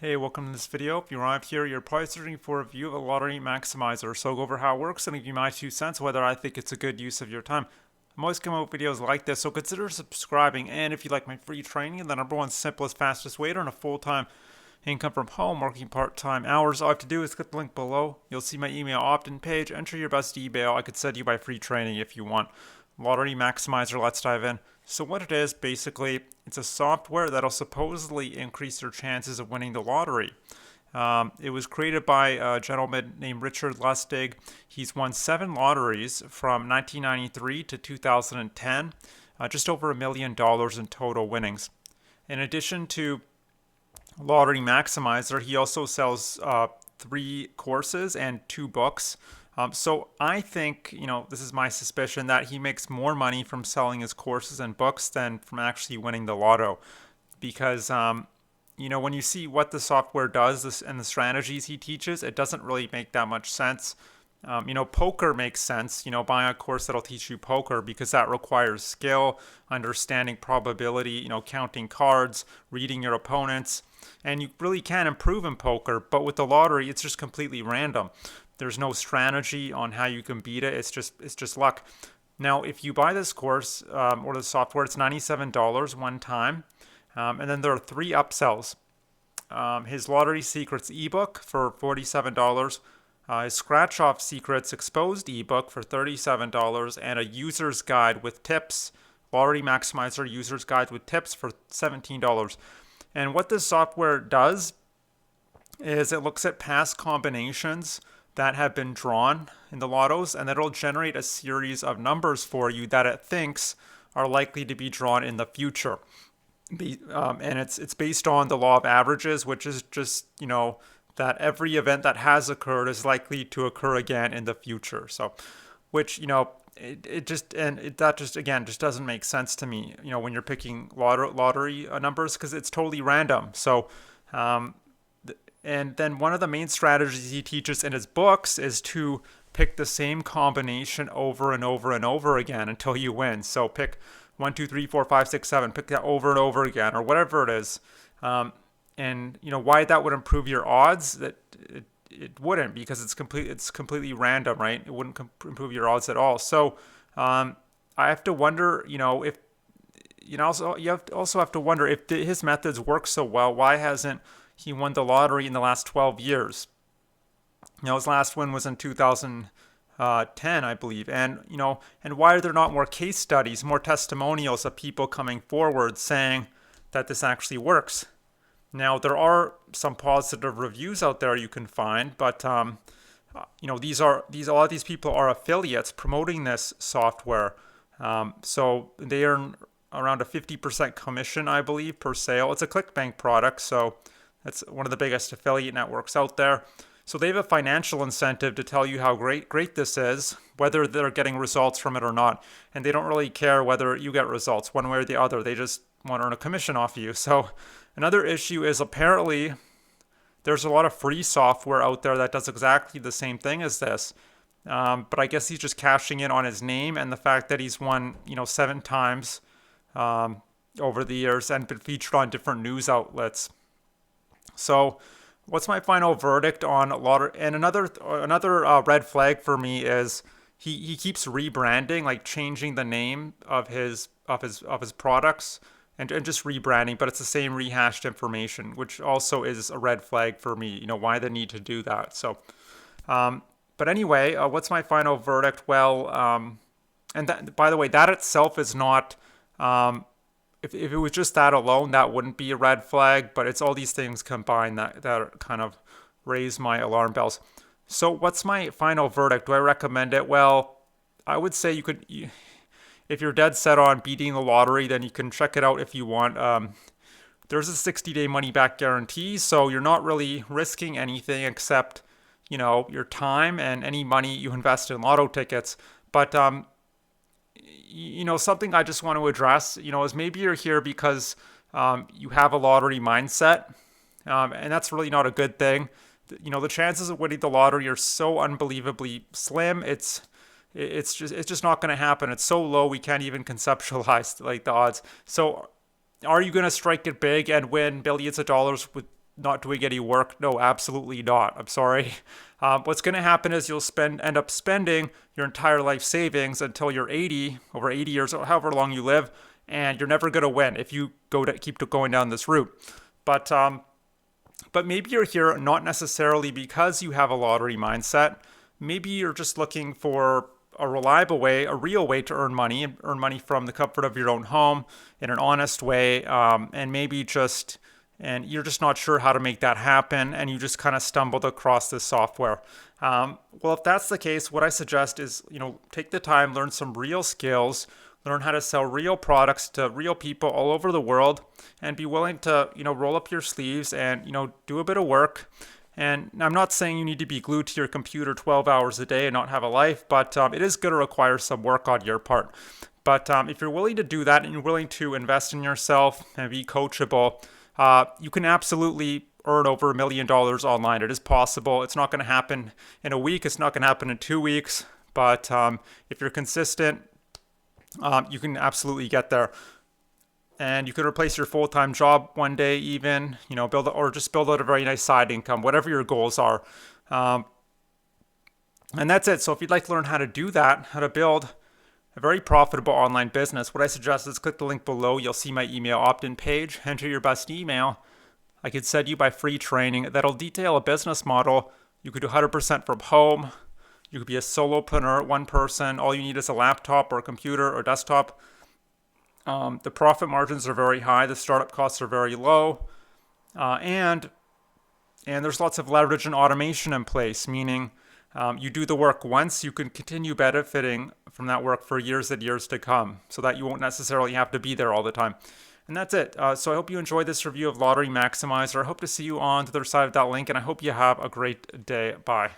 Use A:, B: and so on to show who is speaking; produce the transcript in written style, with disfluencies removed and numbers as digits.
A: Hey, welcome to this video. If you arrived here, you're probably searching for a view of a lottery maximizer. So I'll go over how it works and give you my 2 cents whether I think it's a good use of your time. I'm always coming up with videos like this, so consider subscribing. And if you like my free training, the number one simplest, fastest way to earn a full-time income from home, working part-time hours, all you have to do is click the link below. You'll see my email opt-in page. Enter your best email. I could send you my free training if you want. Lottery Maximizer, let's dive in. So what it is, basically, it's a software that'll supposedly increase your chances of winning the lottery. It was created by a gentleman named Richard Lustig. He's won 7 lotteries from 1993 to 2010, just over $1 million in total winnings. In addition to Lottery Maximizer, he also sells 3 courses and 2 books. So I think, this is my suspicion that he makes more money from selling his courses and books than from actually winning the lotto. Because, when you see what the software does and the strategies he teaches, it doesn't really make that much sense. Poker makes sense, buying a course that'll teach you poker because that requires skill, understanding probability, counting cards, reading your opponents. And you really can improve in poker, but with the lottery, it's just completely random. There's no strategy on how you can beat it. It's just luck. Now, if you buy this course or the software, it's $97 one time, and then there are 3 upsells. His Lottery Secrets ebook for $47, his Scratch Off Secrets Exposed ebook for $37, and a user's guide with tips, Lottery Maximizer user's guide with tips for $17. And what this software does is it looks at past combinations that have been drawn in the lottos, and it'll generate a series of numbers for you that it thinks are likely to be drawn in the future. And it's based on the law of averages, which is just, that every event that has occurred is likely to occur again in the future. So, which, that just again just doesn't make sense to me, when you're picking lottery numbers, because it's totally random. So, and then one of the main strategies he teaches in his books is to pick the same combination over and over and over again until you win. So pick 1, 2, 3, 4, 5, 6, 7. Pick that over and over again, or whatever it is. And why that would improve your odds? That it wouldn't, because it's completely random, right? It wouldn't improve your odds at all. So I have to wonder, if you also have to wonder if his methods work so well. Why hasn't he won the lottery in the last 12 years? His last win was in 2010, I believe. And why are there not more case studies, more testimonials of people coming forward saying that this actually works? Now, there are some positive reviews out there you can find, but a lot of these people are affiliates promoting this software. So they earn around a 50% commission, I believe, per sale. It's a ClickBank product, so that's one of the biggest affiliate networks out there. So they have a financial incentive to tell you how great this is, whether they're getting results from it or not. And they don't really care whether you get results one way or the other. They just want to earn a commission off you. So another issue is apparently there's a lot of free software out there that does exactly the same thing as this. But I guess he's just cashing in on his name and the fact that he's won, 7 times over the years and been featured on different news outlets. So, what's my final verdict on lottery? And another red flag for me is he keeps rebranding, like changing the name of his products and just rebranding, but it's the same rehashed information, which also is a red flag for me. Why the need to do that? So, but anyway, what's my final verdict? Well, and that, by the way, that itself is not. If it was just that alone, that wouldn't be a red flag, but it's all these things combined that kind of raise my alarm bells. So what's my final verdict? Do I recommend it? Well, I would say if you're dead set on beating the lottery, then you can check it out if you want. There's a 60-day money-back guarantee, so you're not really risking anything except, your time and any money you invest in lotto tickets. But something I just want to address, is maybe you're here because you have a lottery mindset, and that's really not a good thing. The chances of winning the lottery are so unbelievably slim. It's just not going to happen. It's so low we can't even conceptualize like the odds. So, are you going to strike it big and win billions of dollars with not doing any work? No, absolutely not. I'm sorry. What's going to happen is you'll end up spending your entire life savings until you're 80, over 80 years, or however long you live, and you're never going to win if you keep going down this route. But maybe you're here not necessarily because you have a lottery mindset. Maybe you're just looking for a reliable way, a real way to earn money, and earn money from the comfort of your own home in an honest way, and you're just not sure how to make that happen, and you just kind of stumbled across this software. Well, if that's the case, what I suggest is, take the time, learn some real skills, learn how to sell real products to real people all over the world, and be willing to, roll up your sleeves and, do a bit of work. And I'm not saying you need to be glued to your computer 12 hours a day and not have a life, but it is going to require some work on your part. But if you're willing to do that and you're willing to invest in yourself and be coachable, you can absolutely earn over $1 million online. It is possible. It's not going to happen in a week. It's not going to happen in 2 weeks. But if you're consistent, you can absolutely get there. And you could replace your full-time job one day, even, build out a very nice side income, whatever your goals are. And that's it. So if you'd like to learn how to do that, how to build a very profitable online business, what I suggest is click the link below. You'll see my email opt-in page. Enter your best email. I could send you my free training that'll detail a business model. You could do 100% from home. You could be a solopreneur, one person. All you need is a laptop or a computer or desktop. The profit margins are very high. The startup costs are very low. And there's lots of leverage and automation in place, meaning you do the work once, you can continue benefiting from that work for years and years to come, so that you won't necessarily have to be there all the time. And that's it. So I hope you enjoyed this review of Lottery Maximizer. I hope to see you on the other side of that link, and I hope you have a great day. Bye.